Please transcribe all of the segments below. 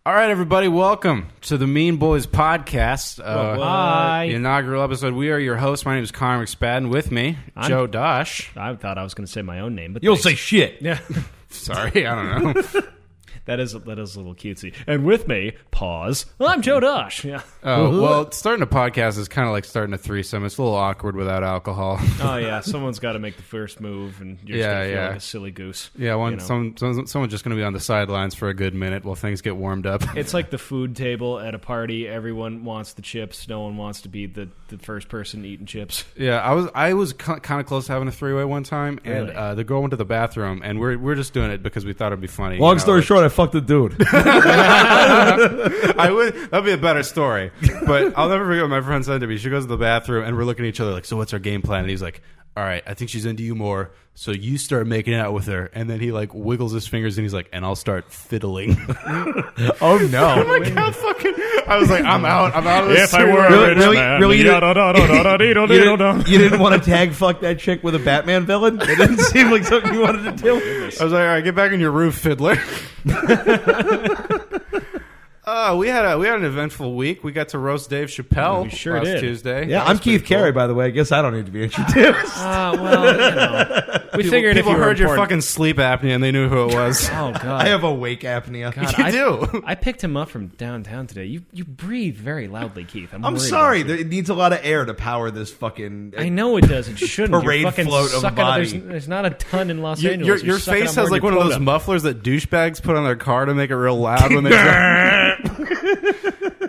All right, everybody, welcome to the Mean Boys podcast. Hi. The inaugural episode. We are your hosts. My name is Connor McSpadden. With me, Joe Dosh. I thought I was going to say my own name, but You'll say shit. Yeah. Sorry, I don't know. That is a little cutesy. And with me, pause, I'm Joe Dosh. Yeah. Oh, well, starting a podcast is kind of like starting a threesome. It's a little awkward without alcohol. Oh, yeah. Someone's got to make the first move, and you're just going to feel like a silly goose. Yeah, someone's just going to be on the sidelines for a good minute while things get warmed up. It's like the food table at a party. Everyone wants the chips. No one wants to be the first person eating chips. Yeah, I was kind of close to having a three-way one time, and Really? the girl went to the bathroom, and we're just doing it because we thought it'd be funny. Long story short, I fucked a dude. That'd be a better story. But I'll never forget what my friend said to me. She goes to the bathroom, and we're looking at each other like, so what's our game plan? And he's like, all right, I think she's into you more, so you start making out with her. And then he like wiggles his fingers, and he's like, and I'll start fiddling. Oh, no. I'm like, how fucking... I was like, I'm out of this. If I were a rich man. Really, you didn't want to tag fuck that chick with a Batman villain? It didn't seem like something you wanted to do. I was like, all right, get back on your roof, fiddler. We had an eventful week. We got to roast Dave Chappelle We sure last did. Tuesday. Yeah, That I'm was pretty Keith Carey, by the way. I guess I don't need to be introduced. We figured People if you were heard your important- fucking sleep apnea and they knew who it was. Oh, God. I have awake apnea. God, You do. I picked him up from downtown today. You breathe very loudly, Keith. I'm I'm worried sorry. about you. It needs a lot of air to power this fucking... I know it does. It shouldn't. Parade You're fucking float of sucking body. There's not a ton in Los Angeles. Your You're sucking face up has more like than one of your those quota. mufflers that douchebags put on their car to make it real loud when they drive.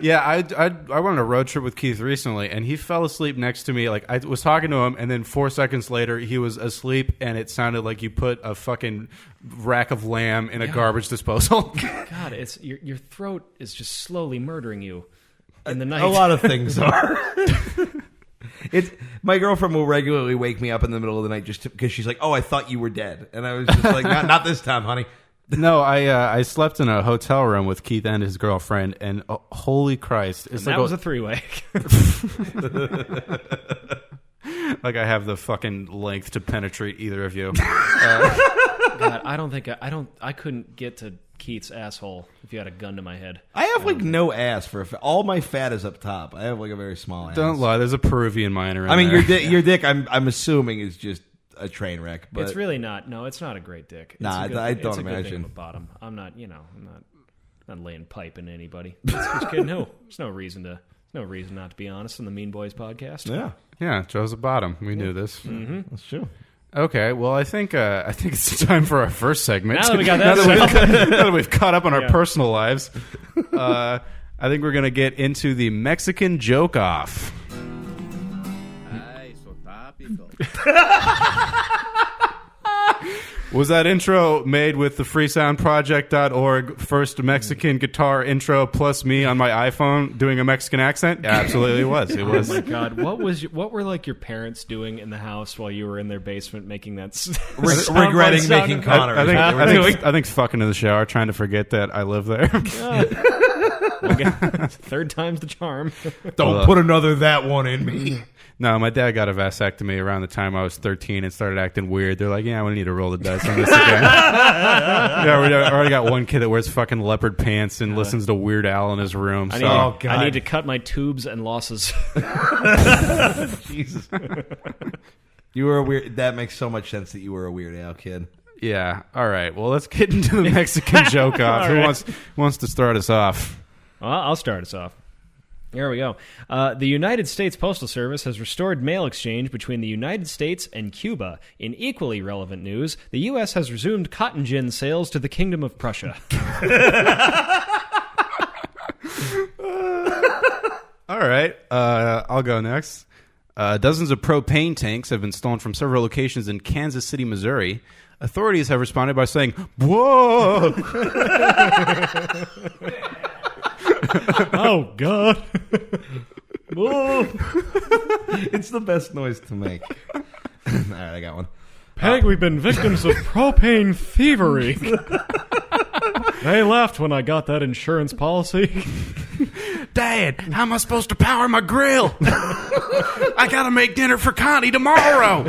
Yeah, I went on a road trip with Keith recently, and he fell asleep next to me. Like, I was talking to him, and then 4 seconds later, he was asleep, and it sounded like you put a fucking rack of lamb in a garbage disposal. God, it's your throat is just slowly murdering you in the night. A lot of things are. My girlfriend will regularly wake me up in the middle of the night just because she's like, "Oh, I thought you were dead," and I was just like, "Not this time, honey." No, I slept in a hotel room with Keith and his girlfriend, and holy Christ, it's that was a three-way. like I have the fucking length to penetrate either of you. God, I couldn't get to Keith's asshole if you had a gun to my head. I have like no ass for all my fat is up top. I have like a very small ass. Don't lie, there's a Peruvian minor in I mean, there. your dick. I'm assuming is just a train wreck. But It's really not. No, it's not a great dick. It's Nah, a good, I don't it's a good thing imagine. of a bottom. I'm not laying pipe into anybody. Just kidding. No, there's no reason not to be honest on the Mean Boys podcast. Yeah, Joe's a bottom. We knew this. That's true. Okay, well, I think it's time for our first segment. Now that we got that now that we've caught up on our personal lives, I think we're going to get into the Mexican joke off. Was that intro made with the freesoundproject.org first Mexican guitar intro plus me on my iPhone doing a Mexican accent? Yeah, absolutely it was. It was. Oh my God, what were like your parents doing in the house while you were in their basement making that? Regretting making Connor. I think fucking in the shower, trying to forget that I live there. Third time's the charm. Don't put another that one in me. No, my dad got a vasectomy around the time I was 13 and started acting weird. They're like, yeah, we need to roll the dice on this again. Yeah, we already got one kid that wears fucking leopard pants and listens to Weird Al in his room. I need to cut my tubes and losses. Jesus. You were a weird. That makes so much sense that you were a Weird Al kid. Yeah. All right. Well, let's get into the Mexican joke off. Who wants to start us off? Well, I'll start us off. Here we go. The United States Postal Service has restored mail exchange between the United States and Cuba. In equally relevant news, the U.S. has resumed cotton gin sales to the Kingdom of Prussia. All right. I'll go next. Dozens of propane tanks have been stolen from several locations in Kansas City, Missouri. Authorities have responded by saying, "Whoa!" Oh, God. Whoa. It's the best noise to make. All right, I got one. Peg, we've been victims of propane thievery. They laughed when I got that insurance policy. Dad, how am I supposed to power my grill? I gotta make dinner for Connie tomorrow.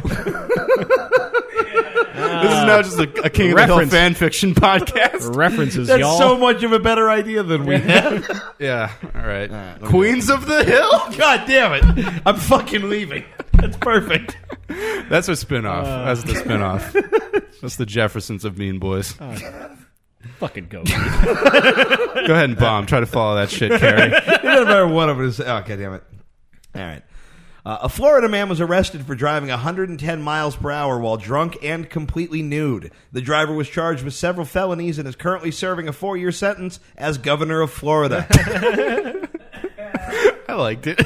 This is now just a King of the Hill Reference. fan fiction podcast. References, That's y'all. so much of a better idea than we had. Yeah, all right. let me Queens of the Hill? God damn it. I'm fucking leaving. That's perfect. That's a spinoff. That's the spinoff. That's the Jeffersons of Mean Boys. Fucking go. Go ahead and bomb. Try to follow that shit, Carrie. It doesn't matter what I'm going to say. Oh, God damn it. All right. A Florida man was arrested for driving 110 miles per hour while drunk and completely nude. The driver was charged with several felonies and is currently serving a 4-year sentence as governor of Florida. I liked it.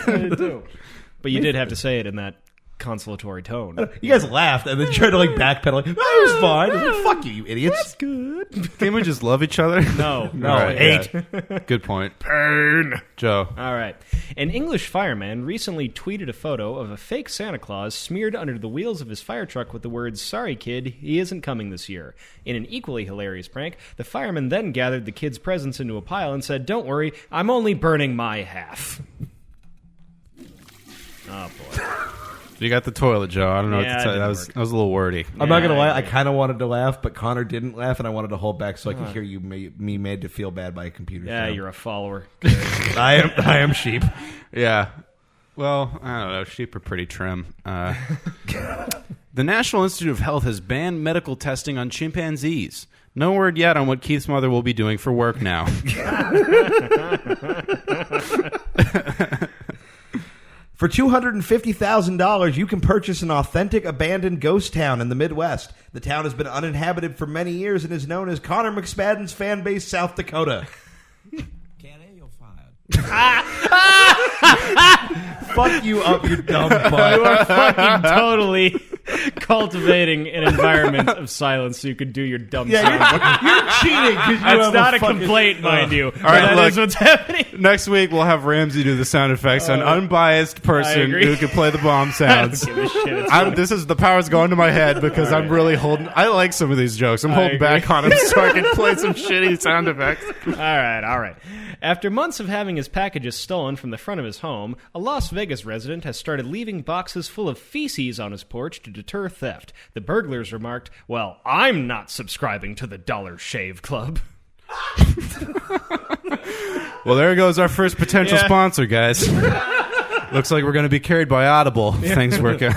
But you did have to say it in that consolatory tone. You guys laughed and then tried to backpedal. It was fine. I was Fuck you, you idiots. That's good. Can't we just love each other? No. All right, hate. yeah. Good point. Pain. Joe. All right. An English fireman recently tweeted a photo of a fake Santa Claus smeared under the wheels of his fire truck with the words, "Sorry, kid, he isn't coming this year." In an equally hilarious prank, the fireman then gathered the kid's presents into a pile and said, "Don't worry, I'm only burning my half." Oh, boy. You got the toilet, Joe. I don't know Yeah, what to tell it you. didn't That was a little wordy. I'm not going to Yeah, lie. I I kind of wanted to laugh, but Connor didn't laugh, and I wanted to hold back so I could hear you me made to feel bad by a computer. Yeah, sound. you're a follower. I am sheep. Yeah. Well, I don't know. Sheep are pretty trim. The National Institute of Health has banned medical testing on chimpanzees. No word yet on what Keith's mother will be doing for work now. For $250,000, you can purchase an authentic abandoned ghost town in the Midwest. The town has been uninhabited for many years and is known as Connor McSpadden's fan base, South Dakota. You're fired. Fuck you up, you dumb You butt. are fucking totally cultivating an environment of silence so you can do your dumb sound. You're cheating. 'Cause you That's have not a fucking- complaint, mind you. But right, that look. is what's happening. Next week, we'll have Ramsey do the sound effects. An unbiased person agree. who can play the bomb I sounds. don't give a shit. It's This is the power's going to my head because I'm really holding. I like some of these jokes. I'm holding agree. back on them so I can play some shitty sound effects. All right. After months of having his packages stolen from the front of his home, a Las Vegas resident has started leaving boxes full of feces on his porch to deter theft. The burglars remarked, "Well, I'm not subscribing to the Dollar Shave Club." Well, there goes our first potential Yeah. sponsor, guys. Looks like we're going to be carried by Audible. if Things work out.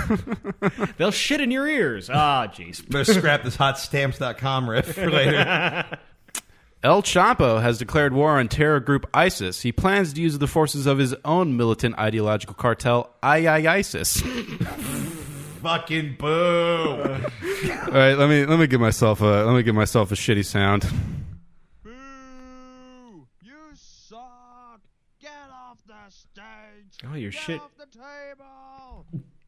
They'll shit in your ears. Ah, jeez. Better scrap this hotstamps.com riff for later. El Chapo has declared war on terror group ISIS. He plans to use the forces of his own militant ideological cartel, ISIS. Fucking boo. All right, let me give myself a shitty sound. Boo! You suck! Get off the stage! Oh, your Get shit. off the table!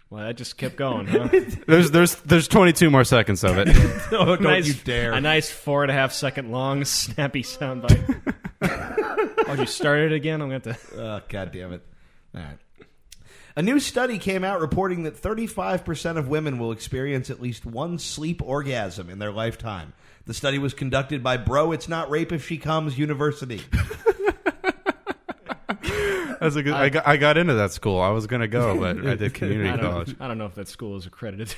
Well, that just kept going, huh? There's 22 more seconds of it. No, don't Nice- you dare. A nice 4.5 second long, snappy soundbite. Oh, you started again? I'm going to have to... Oh, God damn it. All right. A new study came out reporting that 35% of women will experience at least one sleep orgasm in their lifetime. The study was conducted by Bro It's Not Rape If She Comes University. That's a good. I got into that school. I was gonna go, but I did community college. I don't know if that school is accredited.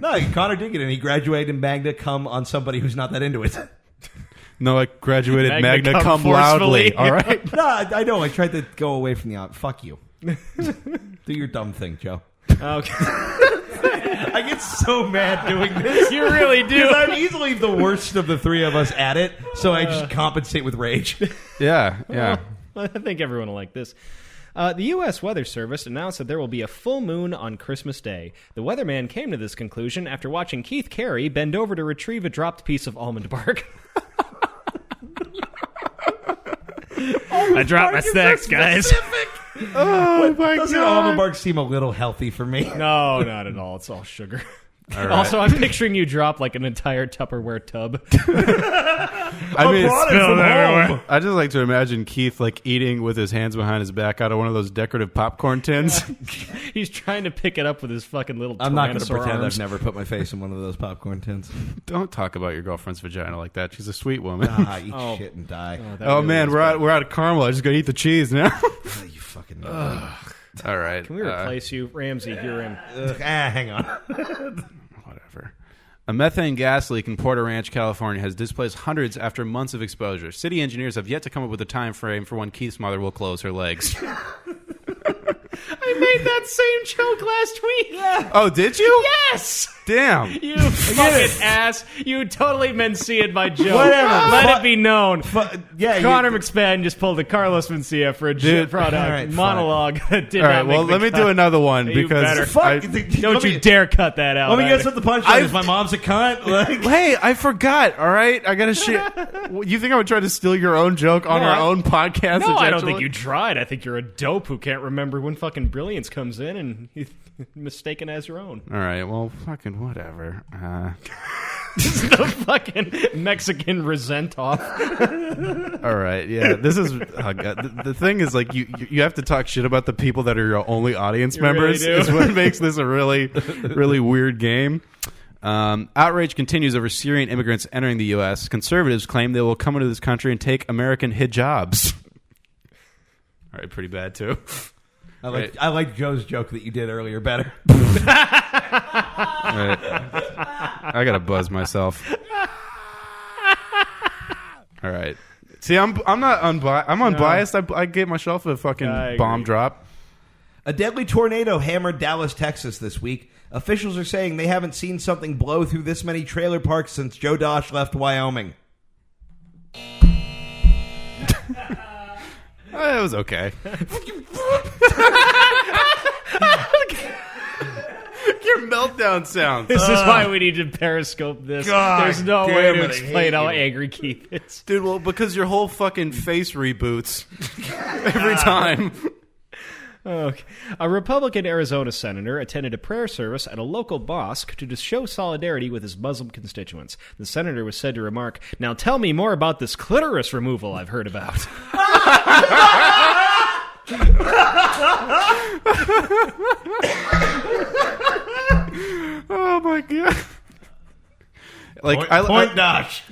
No, Connor did get in. He graduated in Magna Cum on somebody who's not that into it. No, I graduated Magna magna cum cum forcefully. loudly. All right. No, I know. I tried to go away from the... Fuck you. Do your dumb thing, Joe. Okay. I get so mad doing this. You really do. Because I'm easily the worst of the three of us at it, so I just compensate with rage. Yeah, yeah. I think everyone will like this. The U.S. Weather Service announced that there will be a full moon on Christmas Day. The weatherman came to this conclusion after watching Keith Carey bend over to retrieve a dropped piece of almond bark. I dropped my snacks, guys. Oh my Doesn't almond bark seem a little healthy for me? No, not at all. It's all sugar. All right. Also, I'm picturing you drop like an entire Tupperware tub. I mean, brought it from home. I just like to imagine Keith like eating with his hands behind his back out of one of those decorative popcorn tins. He's trying to pick it up with his fucking little I'm not going to Tyrannosaur pretend arms. I've never put my face in one of those popcorn tins. Don't talk about your girlfriend's vagina like that. She's a sweet woman. Eat shit and die. That Oh really man, is we're out of caramel. I just gotta eat the cheese now. Oh, you fucking All right. Can we replace you? Ramsey, you're in. hang on. Whatever. A methane gas leak in Porter Ranch, California has displaced hundreds after months of exposure. City engineers have yet to come up with a time frame for when Keith's mother will close her legs. I made that same joke last week. Yeah. Oh, did you? Yes. Damn. You fucking ass. You totally meant see it my joke. Whatever. Let it be known. Yeah, Connor McSpadden just pulled a Carlos Mencia for a product monologue that did All not right, make well, the let me cut. do another one You better. because Don't you dare cut that out. Let me guess either. what the punchline is. My mom's a cunt. Like, Hey, I forgot. All right, I gotta shit. You think I would try to steal your own joke on No, our I- own podcast? No, I don't essentially? think you tried. I think you're a dope who can't remember when fucking brilliance comes in and he's mistaken as your own. All right, well, fucking whatever. The fucking Mexican resent off. All right, yeah. This is oh God. The thing is, like, you have to talk shit about the people that are your only audience You really members. do. Is what makes this a really, really weird game. Outrage continues over Syrian immigrants entering the U.S. Conservatives claim they will come into this country and take American hijabs. All right, pretty bad too. I like Joe's joke that you did earlier better. All right. I gotta buzz myself. All right. See, I'm not unbiased. I'm unbiased. I gave myself a fucking bomb drop. A deadly tornado hammered Dallas, Texas this week. Officials are saying they haven't seen something blow through this many trailer parks since Joe Dosh left Wyoming. It was okay. Your meltdown sounds. This is why we need to periscope this. God There's no way damn to it, I explain hate how you. angry Keith is. Dude, well, because your whole fucking face reboots every time. Okay. A Republican Arizona senator attended a prayer service at a local mosque to show solidarity with his Muslim constituents. The senator was said to remark, "Now tell me more about this clitoris removal I've heard about." Oh my god! Like Dosh.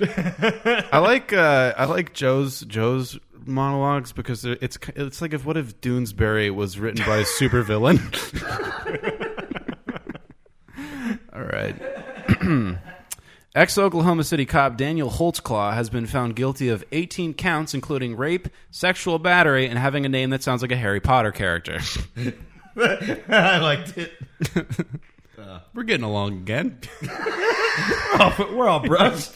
I like Joe's monologues because it's like what if Doonesbury was written by a supervillain? All right. Ex-Oklahoma City cop Daniel Holtzclaw has been found guilty of 18 counts, including rape, sexual battery, and having a name that sounds like a Harry Potter character. I liked it. We're getting along again. We're all bros.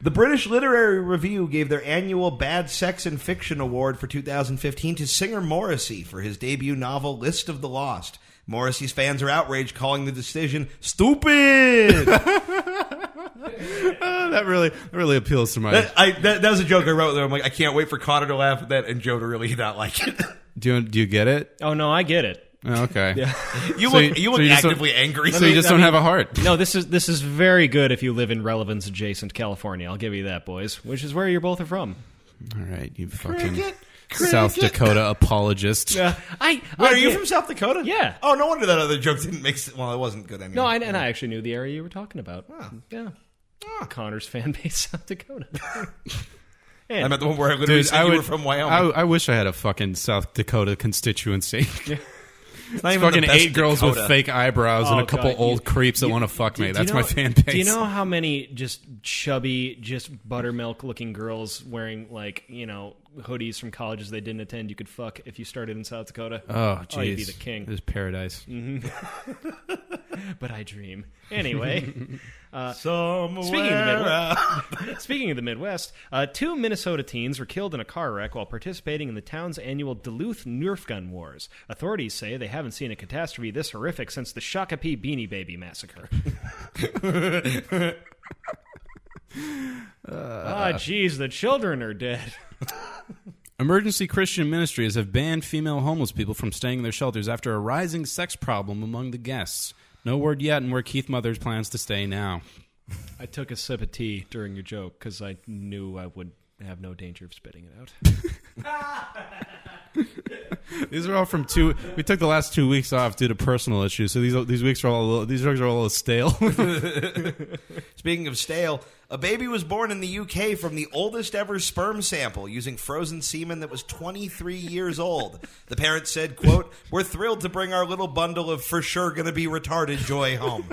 The British Literary Review gave their annual Bad Sex and Fiction Award for 2015 to singer Morrissey for his debut novel List of the Lost. Morrissey's fans are outraged, calling the decision stupid. That really appeals to my... That was a joke I wrote there. I'm like, I can't wait for Connor to laugh at that and Joe to really not like it. Do you get it? Oh, no, I get it. Oh, okay. Yeah. You So look you just actively angry. So you just don't have a heart. No, this is very good if you live in relevance-adjacent California. I'll give you that, boys, which is where you both are from. All right, you fucking South Dakota apologist. Wait, are you from South Dakota? Yeah. Oh, no wonder that other joke didn't make sense. Well, it wasn't good anyway. No, and I actually knew the area you were talking about. Yeah. Connor's fan base, South Dakota. I meant the one where I literally said you were from Wyoming. I wish I had a fucking South Dakota constituency. It's not It's even the fucking best 8 girls Dakota. with fake eyebrows and a couple old creeps that want to fuck me. That's my fan base. Do you know how many just chubby, just buttermilk-looking girls wearing, like, you know, hoodies from colleges they didn't attend you could fuck if you started in South Dakota? Oh, jeez. Oh, you'd be the king. This is paradise. But I dream. Anyway. Somewhere Speaking of the Midwest, 2 Minnesota teens were killed in a car wreck while participating in the town's annual Duluth Nerf Gun Wars. Authorities say they haven't seen a catastrophe this horrific since the Shakopee Beanie Baby massacre. Jeez, the children are dead. Emergency Christian Ministries have banned female homeless people from staying in their shelters after a rising sex problem among the guests. No word yet on where Keith Mothers plans to stay now. I took a sip of tea during your joke because I knew I would have no danger of spitting it out. These are all from we took the last 2 weeks off due to personal issues, so these weeks are all these jokes are all a little stale. Speaking of stale, a baby was born in the UK from the oldest ever sperm sample using frozen semen that was 23 years old. The parents said, quote, "We're thrilled to bring our little bundle of for sure gonna be retarded joy home."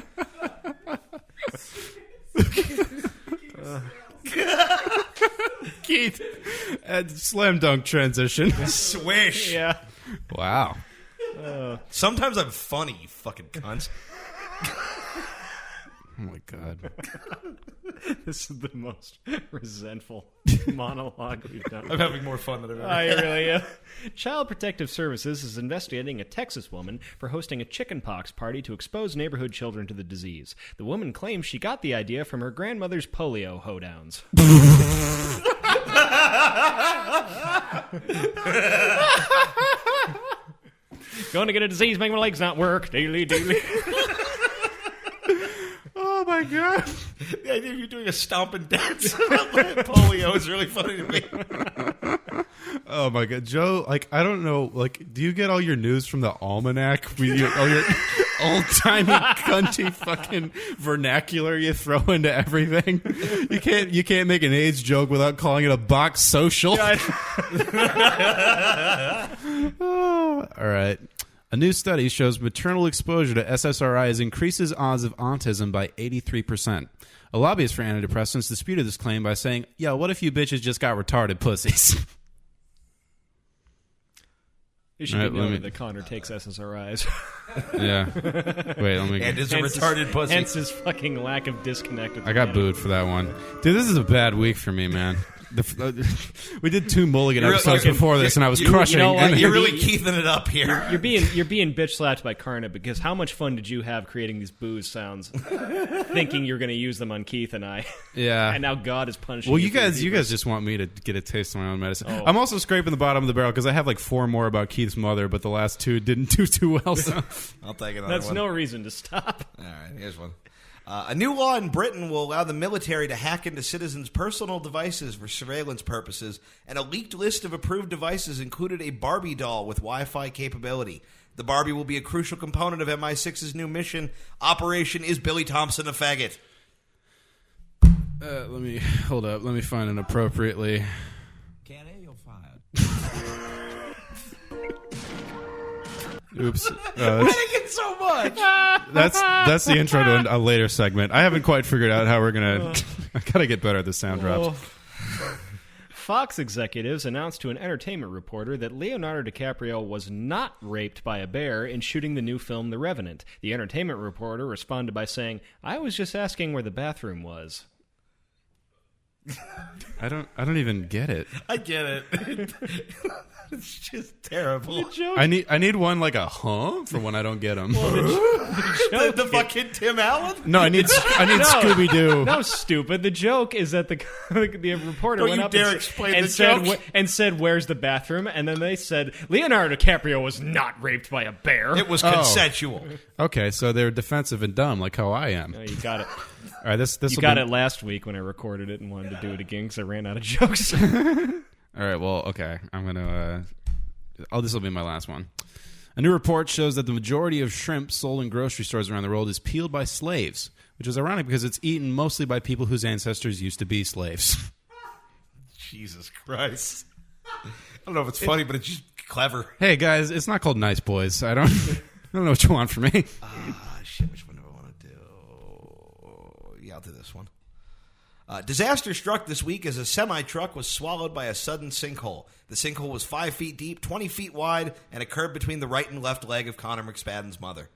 Keith, slam dunk transition. Swish. Yeah. Wow. Sometimes I'm funny, you fucking cunts. Oh my god. This is the most resentful monologue we've done. I'm having more fun than I've ever I really am. Child Protective Services is investigating a Texas woman for hosting a chickenpox party to expose neighborhood children to the disease. The woman claims she got the idea from her grandmother's polio hoedowns. Going to get a disease, make my legs not work. Daily. Oh my god. The idea of you doing a stomping dance about polio is really funny to me. Oh my god, Joe! Like, I don't know. Like, do you get all your news from the almanac? All your old timey, cunty, fucking vernacular you throw into everything. You can't make an AIDS joke without calling it a box social. Oh, all right. A new study shows maternal exposure to SSRIs increases odds of autism by 83%. A lobbyist for antidepressants disputed this claim by saying, "Yeah, what if you bitches just got retarded pussies?" You should be noted that Connor takes SSRIs. Yeah. Wait, let me. And is a retarded pussy. Hence his fucking lack of disconnect. I got booed for that one. Dude, this is a bad week for me, man. We did 2 Mulligan episodes before this, and I was crushing. You know what? You're really keithing it up here. You're being bitch slapped by Karna because how much fun did you have creating these booze sounds, thinking you're going to use them on Keith and I? Yeah. And now God is punishing. Well, you guys just want me to get a taste of my own medicine. Oh. I'm also scraping the bottom of the barrel because I have like 4 more about Keith's mother, but the last 2 didn't do too well. So. I'll take another That's one. no reason to stop. All right, here's one. A new law in Britain will allow the military to hack into citizens' personal devices for surveillance purposes, and a leaked list of approved devices included a Barbie doll with Wi-Fi capability. The Barbie will be a crucial component of MI6's new mission. Operation Is Billy Thompson a Faggot? Let me find an appropriately. Can't you're fired. Oops. I think it's so much. That's the intro to a later segment. I haven't quite figured out how we're gonna. I gotta get better at the sound drops. Fox executives announced to an entertainment reporter that Leonardo DiCaprio was not raped by a bear in shooting the new film The Revenant. The entertainment reporter responded by saying, "I was just asking where the bathroom was." I don't even get it. I get it. It's just terrible. I need one like a for when I don't get them. The fucking Tim Allen? No, I need Scooby Doo. No, stupid. The joke is that the reporter Don't went you up dare and, explain and the said joke. and said, "Where's the bathroom?" And then they said, "Leonardo DiCaprio was not raped by a bear." It was consensual. Okay, so they're defensive and dumb, like how I am. Oh, you got it. All right, this You got it last week when I recorded it and wanted to do it again because I ran out of jokes. All right, well, okay. I'm going to... this will be my last one. A new report shows that the majority of shrimp sold in grocery stores around the world is peeled by slaves, which is ironic because it's eaten mostly by people whose ancestors used to be slaves. Jesus Christ. I don't know if it's funny, but it's just clever. Hey, guys, it's not called Nice Boys. I don't know what you want from me. Shit, which one do I want to do? Yeah, I'll do this one. Disaster struck this week as a semi-truck was swallowed by a sudden sinkhole. The sinkhole was 5 feet deep, 20 feet wide, and occurred between the right and left leg of Connor McSpadden's mother.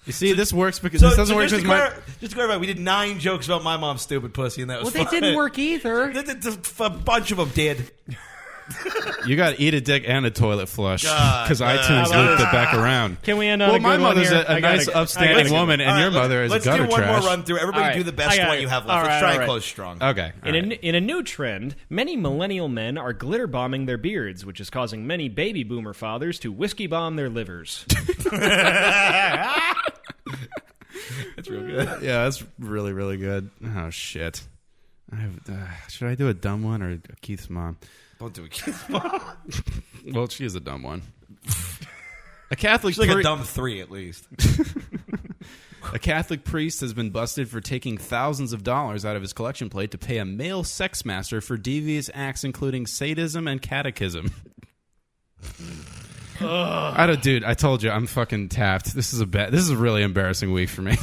You see, this works because this doesn't work just because just to clarify, we did 9 jokes about my mom's stupid pussy, and that was Well, they didn't work either. A bunch of them did. you got to eat a dick and a toilet flush God, because iTunes looped it back around. Can we end on Well, a good my one mother's here? a nice, upstanding woman, and All right, your mother is let's gutter do one trash. more run through. Everybody All right, do the best I got one it. you have All left. Let's right, try all and right. close strong. Okay. all right. In a new trend, many millennial men are glitter bombing their beards, which is causing many baby boomer fathers to whiskey bomb their livers. That's real good. Yeah, that's really, really good. Oh, shit. Should I do a dumb one or Keith's mom? Don't do it. Well, she is a dumb one. A Catholic She's like a dumb 3 at least. A Catholic priest has been busted for taking thousands of dollars out of his collection plate to pay a male sex master for devious acts including sadism and catechism. Dude, I told you I'm fucking tapped. This is a really embarrassing week for me.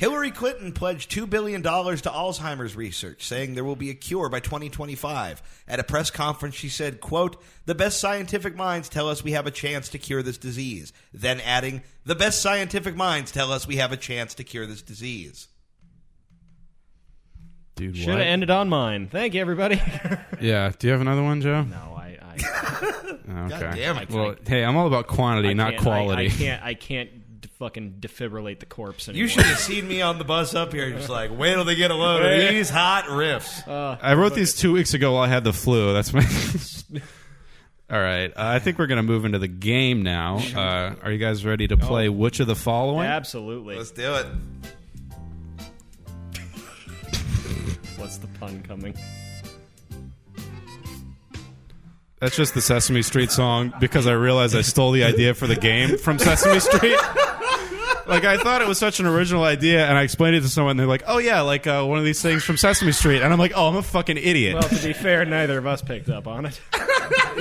Hillary Clinton pledged $2 billion to Alzheimer's research, saying there will be a cure by 2025. At a press conference, she said, quote, "The best scientific minds tell us we have a chance to cure this disease." Then adding, "The best scientific minds tell us we have a chance to cure this disease." Dude, Should have ended on mine. Thank you, everybody. Yeah. Do you have another one, Joe? No, I Okay. God damn it. Well, hey, I'm all about quantity, not can't- quality. I can't fucking defibrillate the corpse anymore. You should have seen me on the bus up here, just like, wait till they get a load of these hot riffs. I wrote these 2 weeks ago while I had the flu. That's my. All right. I think we're going to move into the game now. Are you guys ready to play Which of the Following? Absolutely. Let's do it. What's the pun coming? That's just the Sesame Street song because I realized I stole the idea for the game from Sesame Street. Like, I thought it was such an original idea, and I explained it to someone, and they're like, oh, yeah, like one of these things from Sesame Street. And I'm like, oh, I'm a fucking idiot. Well, to be fair, neither of us picked up on it.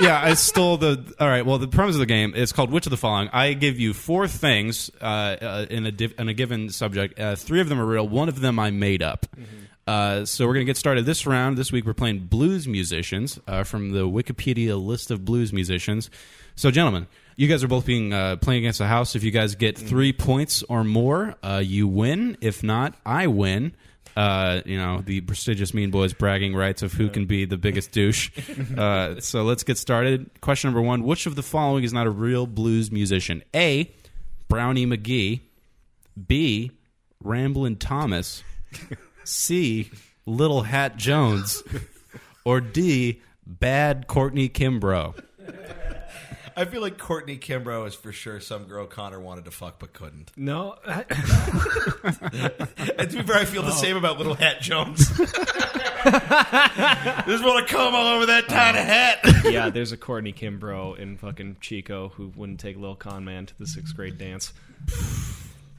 Yeah, I stole the... All right, well, the premise of the game is called Which of the Following. I give you 4 things in a given subject. 3 of them are real. 1 of them I made up. So we're going to get started this round. This week we're playing blues musicians from the Wikipedia list of blues musicians. So, gentlemen, you guys are both being playing against the house. If you guys get 3 points or more, you win. If not, I win. The prestigious Mean Boys bragging rights of who can be the biggest douche. So let's get started. Question number 1. Which of the following is not a real blues musician? A, Brownie McGee. B, Ramblin' Thomas. C, Little Hat Jones. Or D, Bad Courtney Kimbrough. I feel like Courtney Kimbrough is for sure some girl Connor wanted to fuck but couldn't. No. And to be fair, I feel the same about Little Hat Jones. Just want to comb all over that tiny hat. Yeah, there's a Courtney Kimbrough in fucking Chico who wouldn't take Lil Con Man to the 6th grade dance.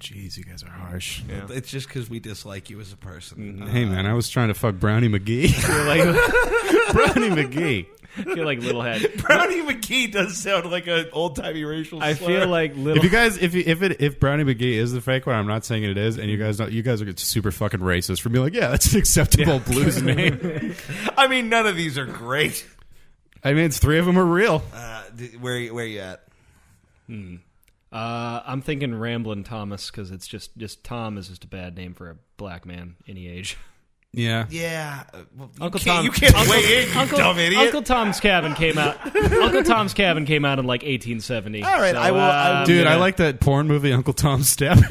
Jeez, you guys are harsh. Yeah. It's just because we dislike you as a person. Hey, man, I was trying to fuck Brownie McGee. Brownie McGee. I feel like Little Hat. Brownie McGee does sound like an old-timey racial slur. I feel like Little. If you guys, if Brownie McGee is the fake one, I'm not saying it is, and you guys are super fucking racist for being like, yeah, that's an acceptable blues name. I mean, none of these are great. I mean, 3 of them are real. Where you at? I'm thinking Ramblin' Thomas because it's just Tom is just a bad name for a black man any age. Yeah. Yeah. Uncle You can't weigh in, you dumb idiot. Uncle Tom's Cabin came out. Uncle Tom's Cabin came out in like 1870. All right, so, I will. Dude, I like that porn movie, Uncle Tom's Stabbing.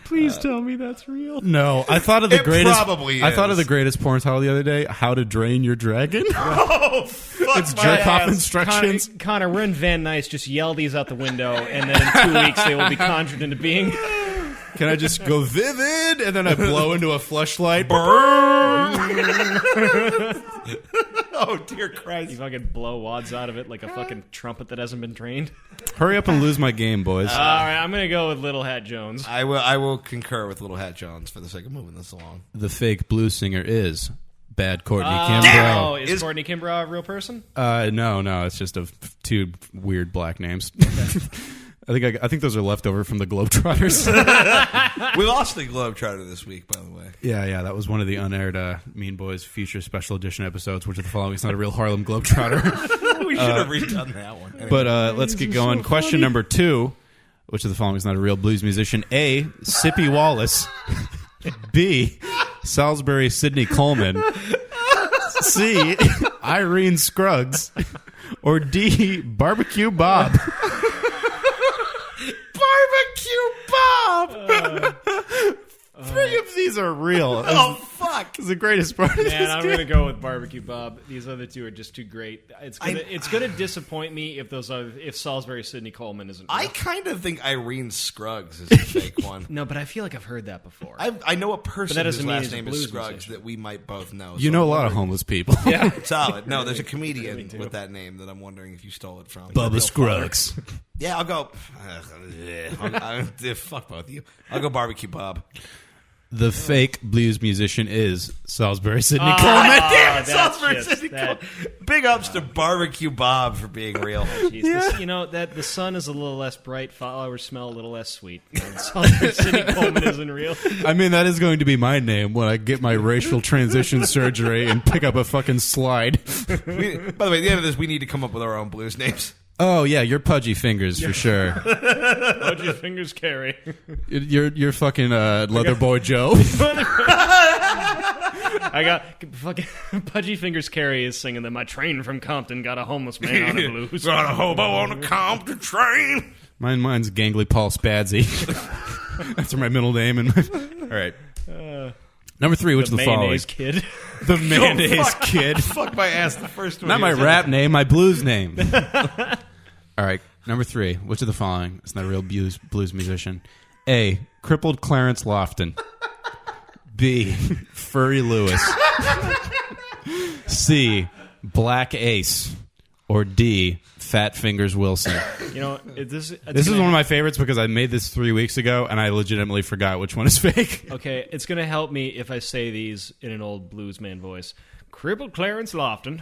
Please tell me that's real. No, I thought of the It greatest. probably I thought is. of the greatest porn title the other day. How to Drain Your Dragon. Oh, fuck It's my jerk off ass. instructions. Connor, we're in Van Nuys. Just yell these out the window, and then in 2 weeks they will be conjured into being. Can I just go vivid and then I blow into a fleshlight? Oh, dear You Christ. fucking blow wads out of it like a fucking trumpet that hasn't been trained. Hurry up and lose my game, boys. All right, I'm gonna go with Little Hat Jones. I will concur with Little Hat Jones for the sake of moving this along. The fake blues singer is Bad Courtney Oh, Kimbrough. is Courtney Kimbrough a real person? No, it's just 2 weird black names. I think those are left over from the Globetrotters. We lost the Globetrotter this week, by the way. Yeah, that was one of the unaired Mean Boys future special edition episodes, which are the following. It's not a real Harlem Globetrotter. We should have redone that one. Anyway. But let's get going. Question number 2. Which of the following is not a real blues musician? A, Sippy Wallace. B, Salisbury Sidney Coleman. C, Irene Scruggs. Or D, Barbecue Bob. Barbecue Bob! 3 of these are real. Oh, fuck. It's the greatest part of Man, this I'm game. gonna go with Barbecue Bob. These other 2 are just too great. It's gonna disappoint me if Salisbury Sidney Coleman isn't real. I kind of think Irene Scruggs is a fake one. No, but I feel like I've heard that before. I know a person that whose doesn't mean last he's a name is blues Scruggs musician. that we might both know. You know a lot of homeless people. yeah. Solid. No, there's a comedian with that name that I'm wondering if you stole it from. Bubba Scruggs. Yeah, I'll go. Fuck both of you. I'll go Barbecue Bob. The fake blues musician is Salisbury Sidney Coleman. Damn it, that's Salisbury just Sidney that- Coleman. Big ups to Barbecue Bob for being real. Jeez, this, that the sun is a little less bright, flowers smell a little less sweet. Salisbury Sidney Coleman isn't real. I mean, that is going to be my name when I get my racial transition surgery and pick up a fucking slide. By the way, at the end of this, we need to come up with our own blues names. Oh, yeah, you're Pudgy Fingers for sure. Hold your fingers, Carrie. You're fucking Leather Boy Joe. I got fucking Pudgy Fingers Carrie is singing that my train from Compton got a homeless man on a blues. Got a hobo on a Compton train. Mine's Gangly Paul Spadsy. That's my middle name. All right. Number 3, which The of the following? mayonnaise kid. The Mayonnaise Kid. Fuck my ass, the first one. Not my rap name, my blues name. All right, number 3. Which of the following is not a real blues musician? A. Crippled Clarence Lofton. B. Furry Lewis. C. Black Ace. Or D. Fat Fingers Wilson. This is one of my favorites because I made this 3 weeks ago and I legitimately forgot which one is fake. Okay, it's going to help me if I say these in an old bluesman voice. Crippled Clarence Lofton.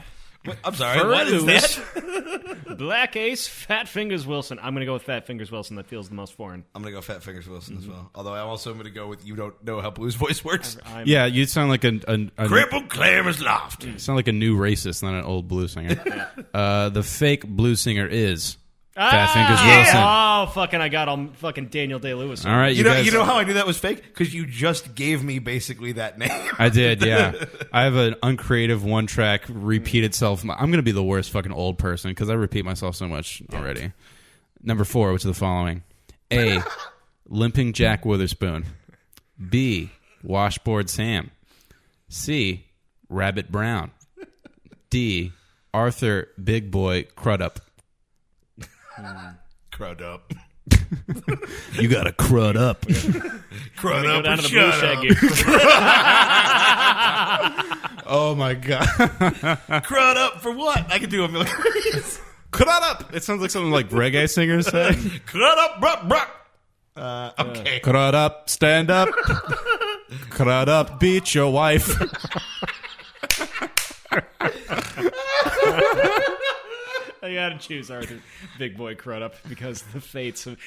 I'm sorry, Furry what is Lewis, that? Black Ace, Fat Fingers Wilson. I'm going to go with Fat Fingers Wilson. That feels the most foreign. I'm going to go Fat Fingers Wilson as well. Although I'm also going to go with you don't know how blues voice works. Yeah, you sound like a Crippled Clarence Lofton. sound like a new racist, not an old blues singer. The fake blues singer is Fat Fingers Wilson. Oh, fucking, I got all fucking Daniel Day-Lewis. All right, You guys, know how I knew that was fake? Because you just gave me basically that name. I did, yeah. I have an uncreative one-track repeat itself. I'm going to be the worst fucking old person because I repeat myself so much already. Number 4, which of the following? A. Limping Jack Witherspoon. B. Washboard Sam. C. Rabbit Brown. D. Arthur Big Boy Crudup. Crud up. You got to crud up. Crud Go up down or to the blue shut shag up. gig. Oh, my God. Crud up for what? I could do a million. Crud up. It sounds like something like reggae singers say. Crud up, bruh, bruh. Okay. Crud up, stand up. Crud up, beat your wife. I gotta choose Arthur Big Boy Crudup because the fates of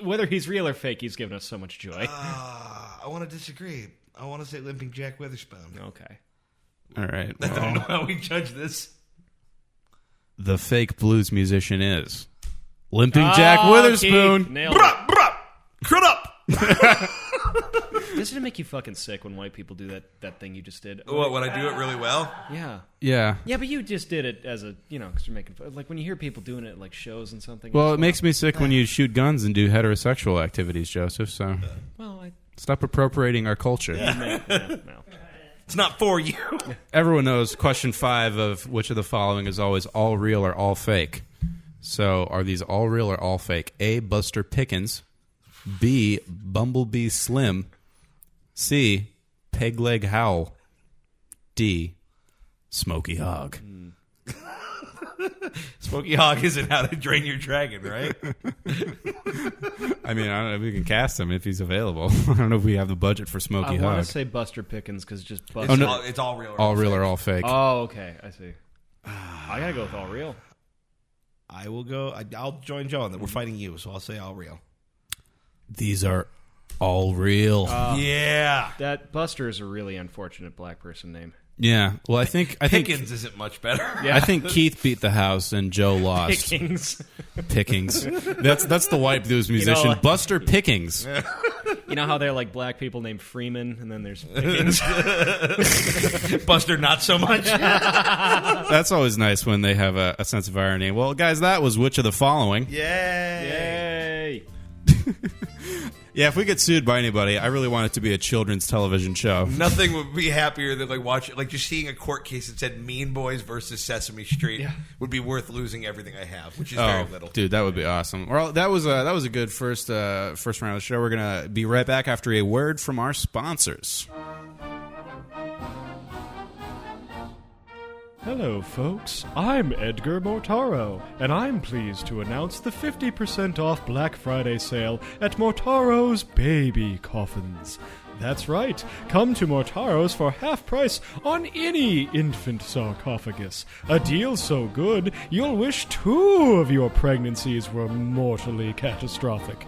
whether he's real or fake, he's given us so much joy. I want to disagree. I want to say Limping Jack Witherspoon. Okay. All right. I don't Well, know how we judge this. the fake blues musician is Limping Jack Witherspoon. Keith, nailed it. Bruh, bruh. Crud up. Doesn't it make you fucking sick when white people do that thing you just did? What, when I do it really well? Yeah. Yeah. Yeah, but you just did it as a, because you're making fun. Like when you hear people doing it at like shows and something. Well, it's it makes me sick when you shoot guns and do heterosexual activities, Joseph. So Well, stop appropriating our culture. no. It's not for you. Everyone knows question 5 of which of the following is always all real or all fake. So are these all real or all fake? A. Buster Pickens. B. Bumblebee Slim. C. Pegleg Howell. D. Smokey Hog. Smokey Hog isn't how to drain your dragon, right? I mean, I don't know if we can cast him if he's available. I don't know if we have the budget for Smokey I want Hog. to say Buster Pickens because just Buster. It's, no. it's all real. All real or all fake? Oh, okay. I see. I gotta go with all real. I will go. I'll join Joe on that. We're fighting you, so I'll say all real. These are all real. Yeah. That Buster is a really unfortunate black person name. Yeah. Well, I think Pickens isn't much better. Yeah. I think Keith beat the house and Joe lost. Pickings. Pickings. That's the white blues musician, like- Buster Pickings. You know how they're like black people named Freeman, and then there's Pickens. Buster, not so much. That's always nice when they have a sense of irony. Well, guys, that was which of the following? Yay. Yay! Yeah, if we get sued by anybody, I really want it to be a children's television show. Nothing would be happier than just seeing a court case that said Mean Boys versus Sesame Street would be worth losing everything I have, which is very little. Dude, that would be awesome. Well, that was a good first round of the show. We're gonna be right back after a word from our sponsors. Hello, folks. I'm Edgar Mortaro, and I'm pleased to announce the 50% off Black Friday sale at Mortaro's Baby Coffins. That's right. Come to Mortaro's for half price on any infant sarcophagus. A deal so good, you'll wish 2 of your pregnancies were mortally catastrophic.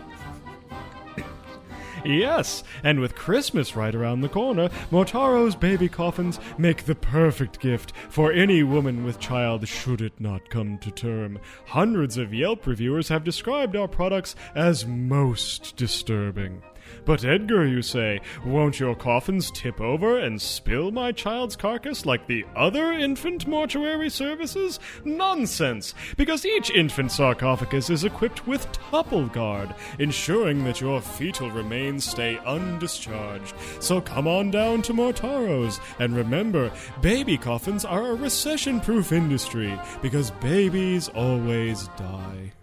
Yes, and with Christmas right around the corner, Mortaro's baby coffins make the perfect gift for any woman with child should it not come to term. Hundreds of Yelp reviewers have described our products as most disturbing. But Edgar, you say, won't your coffins tip over and spill my child's carcass like the other infant mortuary services? Nonsense! Because each infant sarcophagus is equipped with Topple Guard, ensuring that your fetal remains stay undischarged. So come on down to Mortaro's, and remember, baby coffins are a recession-proof industry, because babies always die.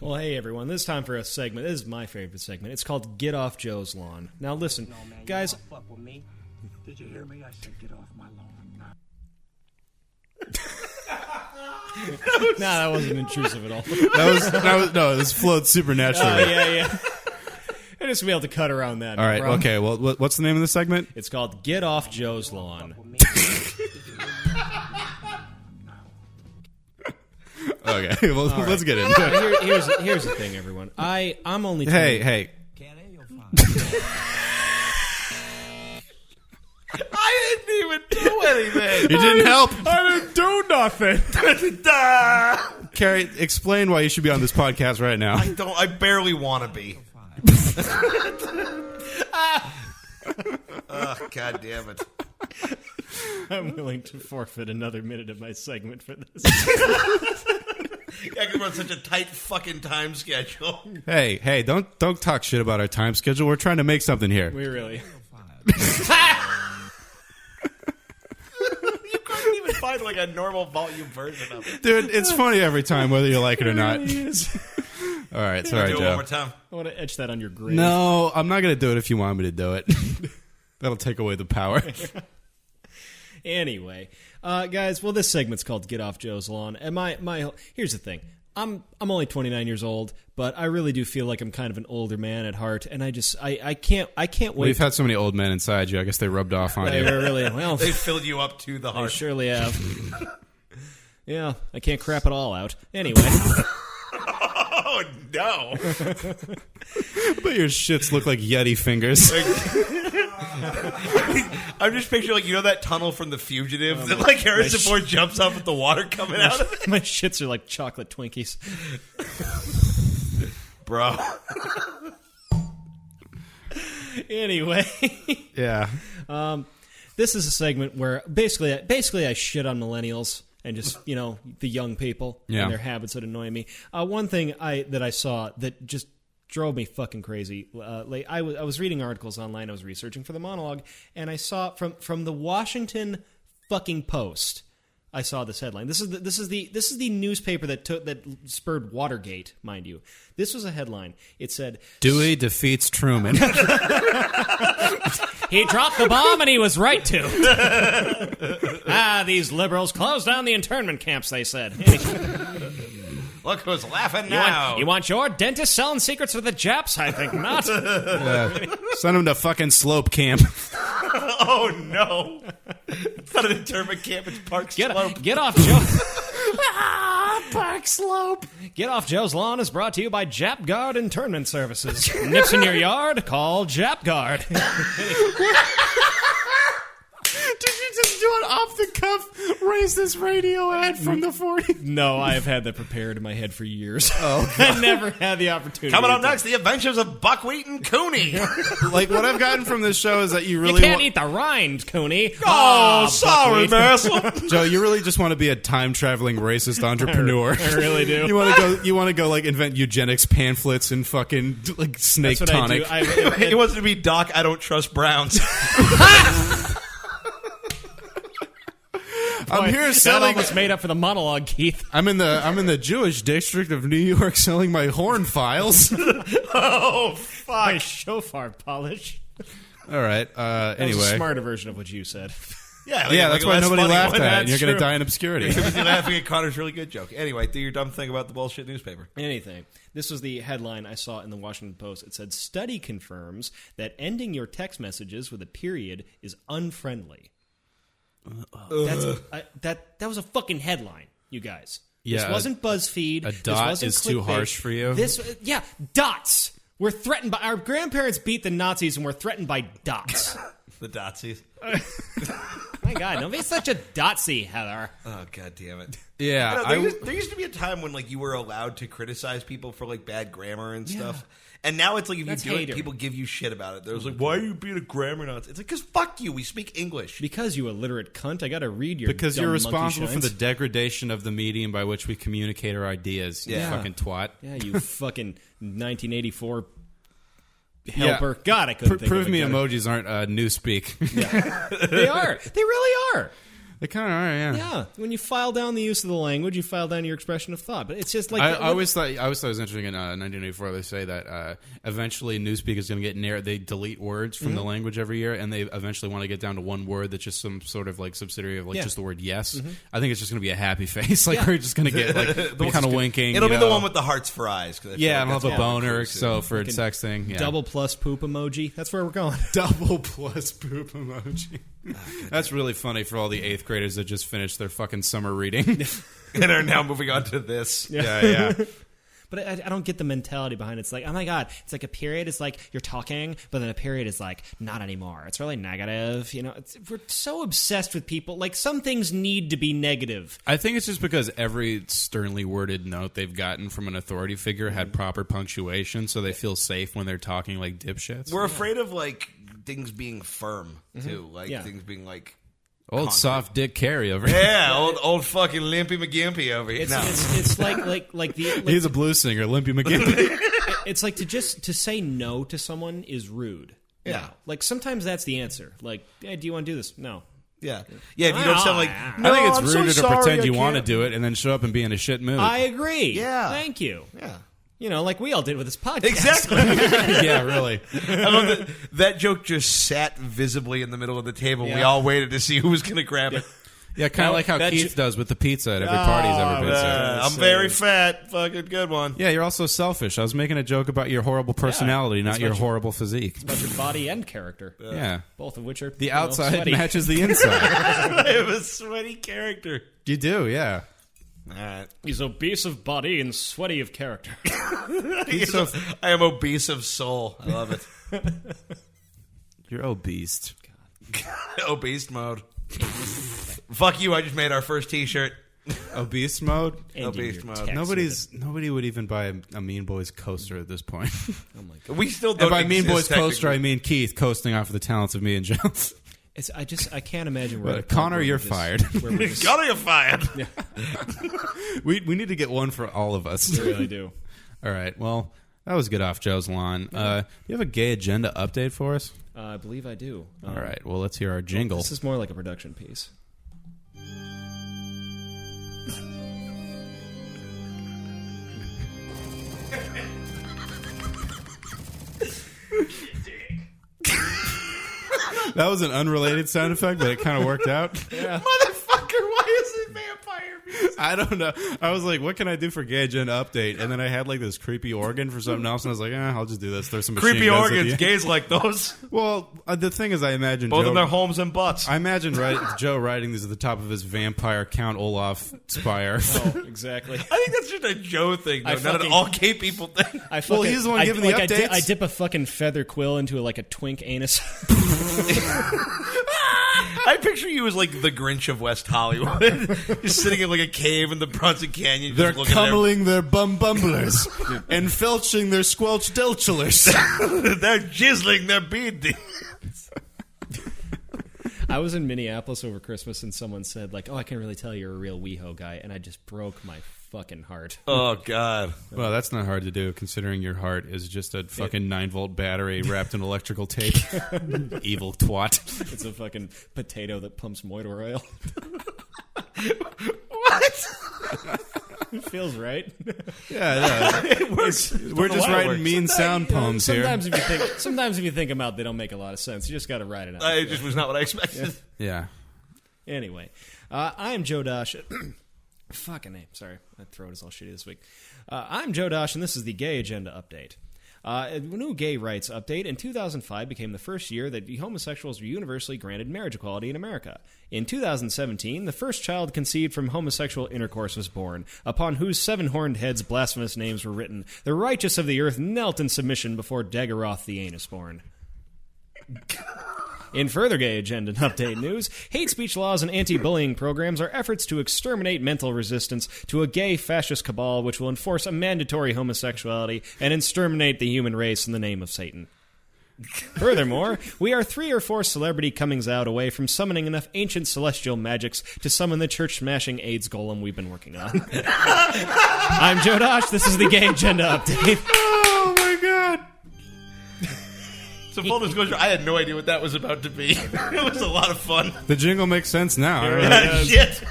Well, hey everyone, this is time for a segment. This is my favorite segment. It's called Get Off Joe's Lawn. Now listen, No, man, guys... You don't fuck with me. Did you hear me? I said get off my lawn. Nah, that wasn't intrusive at all. No, this flowed supernaturally. Yeah. I just be able to cut around that. All right, bro. okay. Well, what's the name of the segment? It's called Get Off Joe's Lawn. Okay, well, let's get into it. Here's the thing, everyone. I'm only... Hey. Kenny, you'll find. I didn't even do anything. You didn't help. I didn't do nothing. Carrie, explain why you should be on this podcast right now. I barely want to be. Oh, God damn it. I'm willing to forfeit another minute of my segment for this. I can run such a tight fucking time schedule. Hey, don't talk shit about our time schedule. We're trying to make something here. We really... You couldn't even find like a normal volume version of it. Dude, it's funny every time, whether you like it or not. All right, sorry, Do it Joe. one more time. I want to etch that on your grave. No, I'm not going to do it if you want me to do it. That'll take away the power. Anyway, guys, well, this segment's called Get Off Joe's Lawn. And here's the thing. I'm only 29 years old, but I really do feel like I'm kind of an older man at heart, and I can't wait. We've had so many old men inside you. I guess they rubbed off on They you. were really well. They filled you up to the I heart. surely have. Yeah, I can't crap it all out. Anyway. Oh, no. But your shits look like Yeti fingers. I'm just picturing, like, you know that tunnel from The Fugitive that, like, Harrison Ford jumps up with the water coming out of it? My shits are like chocolate Twinkies. Bro. Anyway. Yeah. This is a segment where basically I shit on millennials and just, the young people and their habits that annoy me. One thing that I saw that just drove me fucking crazy. I was reading articles online. I was researching for the monologue, and I saw from the Washington fucking Post. I saw this headline. This is the newspaper that spurred Watergate, mind you. This was a headline. It said Dewey defeats Truman. he dropped the bomb and he was right to. These liberals closed down the internment camps, they said. Look who's laughing now. You want your dentist selling secrets to the Japs? I think not. Send him to fucking Slope Camp. Oh, no. It's not an internment camp. It's Park Slope. Get off Joe. Park Slope. Get Off Joe's Lawn is brought to you by Jap Guard Internment Services. Nips in your yard? Call Jap Guard. Did you just do an off-the-cuff racist radio ad from the 40s? No, I have had that prepared in my head for years. Oh, I never had the opportunity. Coming up next, the adventures of Buckwheat and Cooney. Like, what I've gotten from this show is that you really You can't eat the rind, Cooney. Oh, sorry, Buckwheat. Marcel. Joe, you really just want to be a time-traveling racist entrepreneur. I really do. You want to go like invent eugenics pamphlets and fucking like snake That's what tonic. I do. He wants to be Doc, I don't trust Browns. I'm here That selling. almost made up for the monologue, Keith. I'm in the Jewish district of New York selling my horn files. Oh, My shofar polish. All right. That was a Anyway, smarter version of what you said. Yeah, That's why nobody laughed at it. And you're going to to die in obscurity. You're busy laughing at Connor's really good joke. Anyway, do your dumb thing about the bullshit newspaper. Anything. This was the headline I saw in the Washington Post. It said, "Study confirms that ending your text messages with a period is unfriendly." That was a fucking headline, you guys. Yeah, this wasn't BuzzFeed. A This dot wasn't is too clickbait. harsh for you? Dots. We're threatened by... Our grandparents beat the Nazis, and we're threatened by dots. The Dotsies. My God, don't be such a dotsy, Heather. Oh, God damn it. Yeah. There used to be a time when like you were allowed to criticize people for like bad grammar and stuff. And now it's like if That's you do hater. it, people give you shit about it. There's like, why are you being a grammar nut? It's like, because fuck you. We speak English. Because you illiterate cunt, I gotta read your Because dumb you're monkey responsible for shines. the degradation of the medium by which we communicate our ideas, you fucking twat. Yeah, you fucking 1984 helper. God, I couldn't think Prove of me it better. emojis aren't newspeak. They are. They really are. They kind of are, yeah. Yeah. When you file down the use of the language, you file down your expression of thought. But it's just like... I always thought it was interesting in 1984. They say that eventually newspeak is going to get narrowed. They delete words from the language every year, and they eventually want to get down to one word that's just some sort of like subsidiary of like just the word yes. I think it's just going to be a happy face. Like we're just going to get like kind of winking. It'll you be the know. one with the hearts for eyes. 'Cause I feel Yeah, like and I'll that's have a what boner. recruits do. So for sexting, yeah. double plus poop emoji. That's where we're going. Double plus poop emoji. That's really funny for all the 8th graders that just finished their fucking summer reading. And are now moving on to this. yeah. But I don't get the mentality behind it. It's like, oh my God, it's like a period is like you're talking, but then a period is like not anymore. It's really negative. You know, we're so obsessed with people. Like some things need to be negative. I think it's just because every sternly worded note they've gotten from an authority figure had proper punctuation, so they feel safe when they're talking like dipshits. We're afraid of like things being firm too, like Yeah. things being like Old concrete. soft dick Carey over here. yeah, old fucking Limpy McGimpy over here. It's like He's a blues singer, Limpy McGinty. it's like to say no to someone is rude. Yeah. Now. Like sometimes that's the answer. Like, hey, do you want to do this? No. yeah. If you don't sound like, I think it's I'm so ruder to sorry, pretend I you want to can't." do it and then show up and be in a shit mood. I agree. Yeah. Thank you. Yeah, You know, like we all did with this podcast. exactly. yeah, really. I love that joke just sat visibly in the middle of the table. We Yeah. all waited to see who was going to grab it. Yeah, kind of like how that Keith does with the pizza at every party he's ever been to. I'm very fat. Fucking good one. Yeah, you're also selfish. I was making a joke about your horrible personality, not your horrible physique. About your body and character. Yeah. Both of which are The outside sweaty. matches the inside. I have a sweaty character. You do, yeah. All right. He's obese of body and sweaty of character. I am obese of soul. I love it. You're obese. Obese mode. Fuck you! I just made our first T-shirt. Obese mode? Ending Obese your mode. text Nobody would even buy a Mean Boys coaster at this point. Oh my God. We still And don't. by Mean Boys exist, coaster, I technically. mean Keith coasting off of the talents of me and Jones. I can't imagine where Connor, you're fired. Where we're just, Connor, you're fired. we need to get one for all of us. we really do. All right. Well, that was good off Joe's lawn. Do you have a gay agenda update for us? I believe I do. All right. Well, let's hear our jingle. This is more like a production piece. That was an unrelated sound effect, but it kind of worked out. Motherfucker, why is it vampire music? I don't know. I was like, what can I do for gay agenda update? And then I had like this creepy organ for something else, and I was like, I'll just do this. There's some machine Creepy guns at the organs. end. Gays like those. Well, the thing is, I imagine Both Joe, of their homes and butts. I imagine Joe writing these at the top of his vampire Count Olaf spire. Oh, exactly. I think that's just a Joe thing, though, I not fucking- an all gay people thing. I fucking, he's the one giving the updates. I dip a fucking feather quill into like a twink anus. I picture you as like the Grinch of West Hollywood, just sitting in like a cave in the Bronson Canyon. They're just looking at cummeling their bumblers and felching their squelch delchulers. They're jizzling their bead. I was in Minneapolis over Christmas and someone said like, "Oh, I can really tell you're a real WeHo guy," and I just broke my fucking heart. Oh God! Well, that's not hard to do, considering your heart is just a fucking 9-volt battery wrapped in electrical tape. Evil twat. It's a fucking potato that pumps motor oil. What? It feels right. Yeah, We're just writing mean sound poems here. Sometimes if you think them out, they don't make a lot of sense. You just got to write it out. It just was not what I expected. Yeah. Anyway, I'm Joe Dosh. Fucking name. Sorry, my throat is all shitty this week. I'm Joe Dosh, and this is the Gay Agenda Update. A new gay rights update in 2005 became the first year that homosexuals were universally granted marriage equality in America. In 2017, the first child conceived from homosexual intercourse was born, upon whose seven-horned heads blasphemous names were written. The righteous of the earth knelt in submission before Daggerath the anus-born. In further Gay Agenda Update news, hate speech laws and anti-bullying programs are efforts to exterminate mental resistance to a gay fascist cabal which will enforce a mandatory homosexuality and exterminate the human race in the name of Satan. Furthermore, we are 3 or 4 celebrity comings out away from summoning enough ancient celestial magics to summon the church-smashing AIDS golem we've been working on. I'm Joe Dosh, this is the Gay Agenda Update. Oh, my God. So full disclosure, I had no idea what that was about to be. It was a lot of fun. The jingle makes sense now. Shit.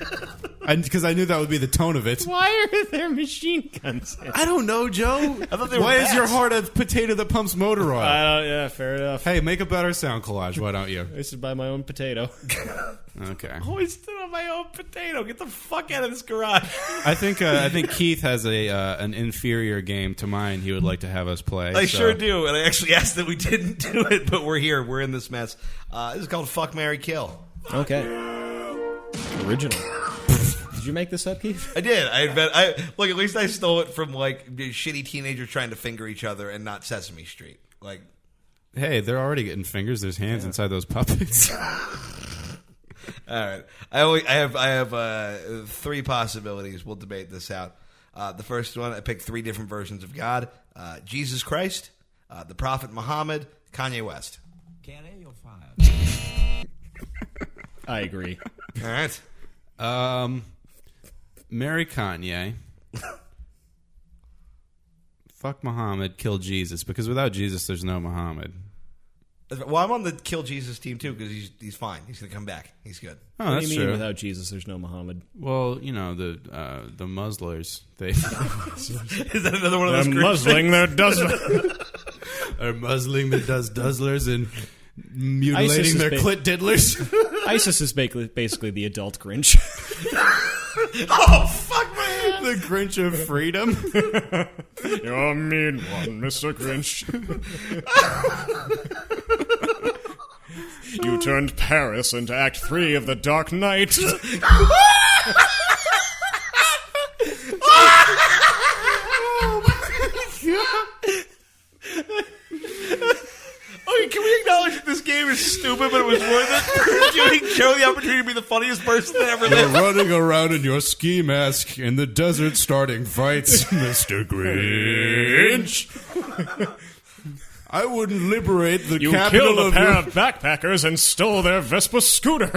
Because I knew that would be the tone of it. Why are there machine guns? I don't know, Joe. I thought they were Why is bats. your heart a potato that pumps motor oil? Yeah, fair enough. Hey, make a better sound collage, why don't you? I used to buy my own potato. Okay. I stood on my own potato. Get the fuck out of this garage. I think Keith has an inferior game to mine he would like to have us play. I sure do, and I actually asked that we didn't do it, but we're here. We're in this mess. This is called Fuck, Marry, Kill. Okay. Original. Did you make this up, Keith? I did. Look, at least I stole it from like shitty teenagers trying to finger each other and not Sesame Street. Like, Hey, they're already getting fingers. There's hands inside those puppets. all right. I have 3 possibilities. We'll debate this out. The first one, I picked 3 different versions of God: Jesus Christ, the Prophet Muhammad, Kanye West. Canada, you're fired. I agree. All right. Marry Kanye. Fuck Muhammad, kill Jesus. Because without Jesus, there's no Muhammad. Well, I'm on the kill Jesus team too because he's fine. He's gonna come back. He's good. Oh, What that's do you mean true. without Jesus there's no Muhammad? Well, you know, the Muslers, they Is that another one of those groups? muzzling their dozen. are muzzling the dozzlers and mutilating ISIS is their big. clit diddlers. ISIS is basically the adult Grinch. Oh fuck, man! The Grinch of freedom. You're a mean one, Mr. Grinch. You turned Paris into Act 3 of The Dark Knight. Okay, can we acknowledge that this game is stupid, but it was worth it? Giving Joe the opportunity to be the funniest person that ever You're lived. running around in your ski mask in the desert starting fights, Mr. Grinch. I wouldn't liberate the You capital killed a of pair your... of backpackers and stole their Vespa scooter.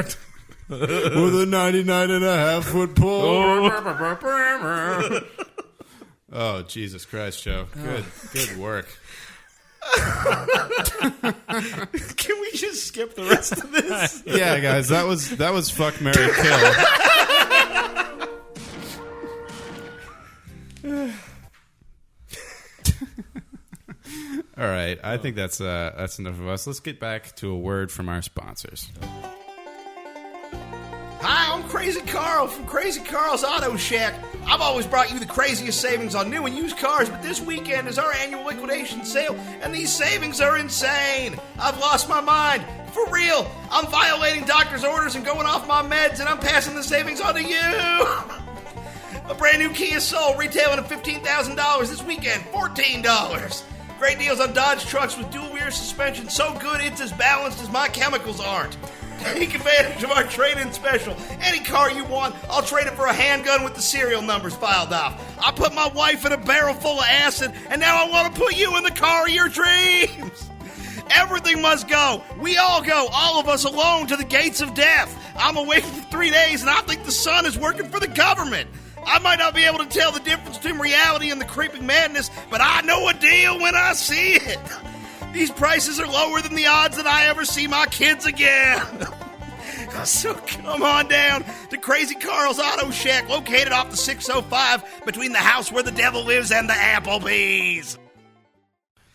with a 99.5-foot pole. Oh, Jesus Christ, Joe. Good work. Can we just skip the rest of this? Yeah, guys, that was Fuck, Marry, Kill. All right, I think that's enough of us. Let's get back to a word from our sponsors. Hi, I'm Crazy Carl from Crazy Carl's Auto Shack. I've always brought you the craziest savings on new and used cars, but this weekend is our annual liquidation sale, and these savings are insane. I've lost my mind. For real, I'm violating doctor's orders and going off my meds, and I'm passing the savings on to you. A brand new Kia Soul retailing at $15,000 this weekend, $14. Great deals on Dodge trucks with dual rear suspension, so good it's as balanced as my chemicals aren't. Take advantage of our trade-in special. Any car you want, I'll trade it for a handgun with the serial numbers filed off. I put my wife in a barrel full of acid, and now I want to put you in the car of your dreams. Everything must go. We all go, all of us alone, to the gates of death. I'm away for 3 days, and I think the sun is working for the government. I might not be able to tell the difference between reality and the creeping madness, but I know a deal when I see it. These prices are lower than the odds that I ever see my kids again. So come on down to Crazy Carl's Auto Shack, located off the 605 between the house where the devil lives and the Applebee's.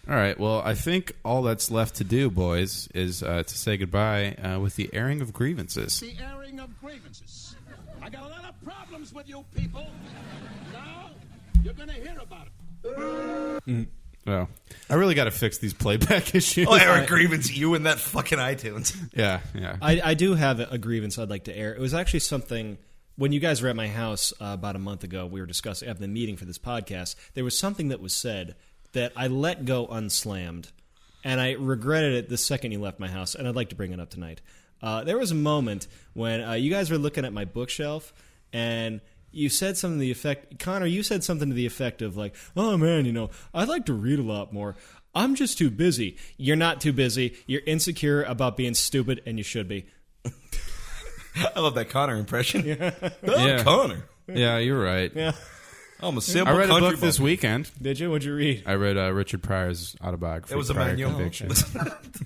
All right. Well, I think all that's left to do, boys, is to say goodbye with the airing of grievances. The airing of grievances. I got a lot of problems with you people. Now, you're going to hear about it. Well, I really got to fix these playback issues. Oh, Eric Grievance, you and that fucking iTunes. Yeah. I do have a grievance I'd like to air. It was actually something when you guys were at my house about a month ago. We were discussing having the meeting for this podcast. There was something that was said that I let go unslammed, and I regretted it the second you left my house. And I'd like to bring it up tonight. There was a moment when you guys were looking at my bookshelf, and you said something to the effect, Connor, you said something to the effect of like, oh man, you know, I'd like to read a lot more. I'm just too busy. You're not too busy. You're insecure about being stupid, and you should be. I love that Connor impression. Yeah. Connor. Yeah, you're right. Yeah. I'm a simple I read a country book this weekend. Did you? What'd you read? I read Richard Pryor's autobiography. It was a Prior manual. Conviction. You're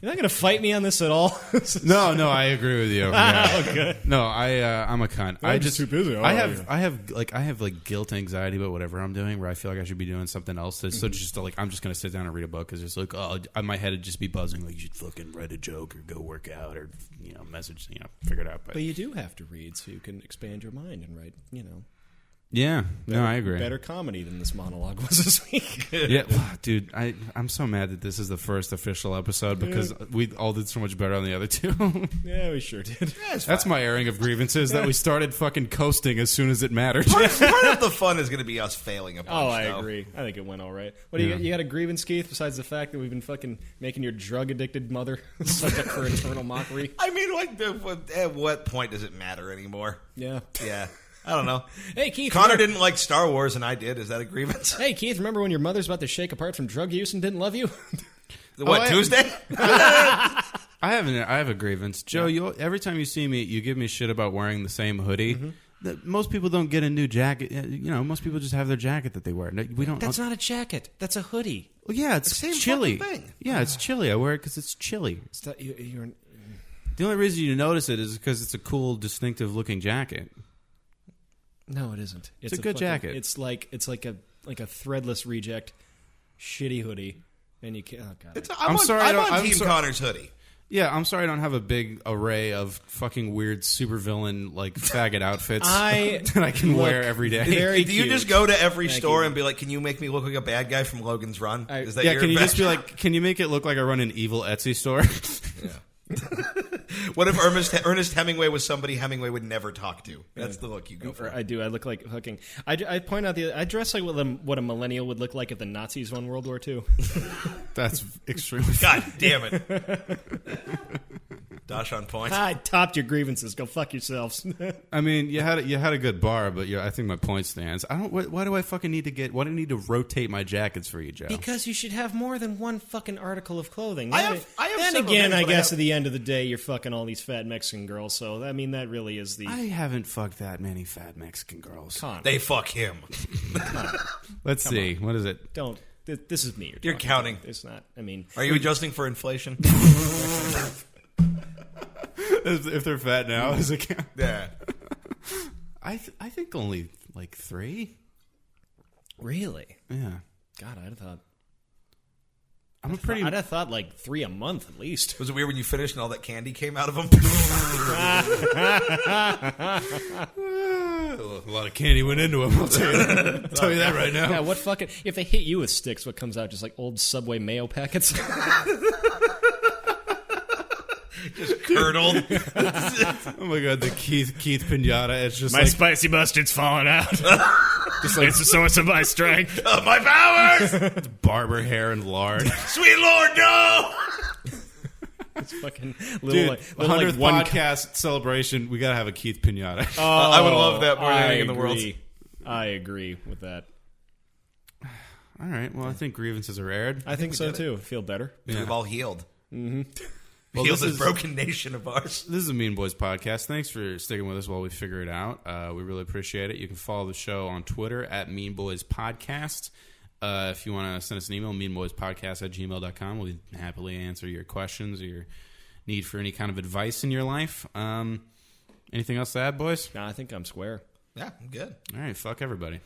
not going to fight me on this at all? No, I agree with you. Yeah. Okay. No, I'm a cunt. I'm just too busy. I have guilt anxiety about whatever I'm doing, where I feel like I should be doing something else. So just like I'm just gonna sit down and read a book because it's like my head would just be buzzing like you should fucking write a joke or go work out or message figure it out. But you do have to read so you can expand your mind and write yeah, no, I agree. Better comedy than this monologue was this week. Yeah, dude, I'm so mad that this is the first official episode because we all did so much better on the other two. Yeah, we sure did. Yeah, That's my airing of grievances that we started fucking coasting as soon as it mattered. Part of the fun is going to be us failing a bunch. Oh, I though. agree. I think it went all right. What do you got a grievance, Keith, besides the fact that we've been fucking making your drug-addicted mother subject for eternal mockery? I mean, like, at what point does it matter anymore? Yeah. Yeah. I don't know. Hey, Keith. Connor didn't like Star Wars, and I did. Is that a grievance? Hey, Keith, remember when your mother's about to shake apart from drug use and didn't love you? What, Tuesday? I have a grievance, Joe. Every time you see me, you give me shit about wearing the same hoodie. Most people don't get a new jacket. Most people just have their jacket that they wear. We don't. That's not a jacket. That's a hoodie. Well, yeah, it's Same chilly. fucking thing. Yeah, it's chilly. I wear it because it's chilly. It's not, you're The only reason you notice it is because it's a cool, distinctive-looking jacket. No, it isn't. It's a good jacket. It's like a threadless reject, shitty hoodie, and you can't. Oh god! I'm on Team Connor's hoodie. Yeah, I'm sorry I don't have a big array of fucking weird supervillain like faggot outfits that I can wear every day. Very Do you cute. just go to every store you. and be like, "Can you make me look like a bad guy from Logan's Run?" Is that Yeah, your can you just be fashion? like, can you make it look like I run an evil Etsy store? What if Ernest Hemingway was somebody Hemingway would never talk to? That's the look you go for. I do. I look like fucking. I point out I dress like what a millennial would look like if the Nazis won World War II. That's extremely. God damn it. Dash on point. I topped your grievances. Go fuck yourselves. I mean, you had a good bar, but I think my point stands. Why do I fucking need to get? Why do I need to rotate my jackets for you, Joe? Because you should have more than one fucking article of clothing. I have then several again, things, I but guess at the end of the day, you're fucking all these fat Mexican girls. So I mean, that really is the. I haven't fucked that many fat Mexican girls. Con. They fuck him. Let's see. What is it? Don't. This is me. You're talking counting. to. It's not. I mean, Are you adjusting for inflation? If they're fat now, is it count? Yeah. I think only like 3. really. Yeah. God, I'd have thought. I'd have thought like 3 a month at least. Was it weird when you finished and all that candy came out of them? A lot of candy went into him. I'll tell you that right now. Yeah, what fucking if they hit you with sticks, what comes out? Just like old Subway mayo packets. Just curdled. Oh my god, the Keith pinata. It's just My like spicy mustard's falling out. Just like, it's the source of my strength. My powers! barber hair and lard. Sweet Lord, no! It's fucking Dude, little 100th podcast celebration. We gotta have a Keith pinata. I would love that more than I anything in the world. agree. I agree with that. All right. Well, I think grievances are aired. I think so too. Feel better. We've all healed. Well, Healed this this is- broken nation of ours. This is a Mean Boys podcast. Thanks for sticking with us while we figure it out. We really appreciate it. You can follow the show on Twitter at Mean Boys Podcast. If you want to send us an email, meanboyspodcast@gmail.com. We'll happily answer your questions or your need for any kind of advice in your life. Anything else to add, boys? Nah, I think I'm square. Yeah, I'm good. All right. Fuck everybody.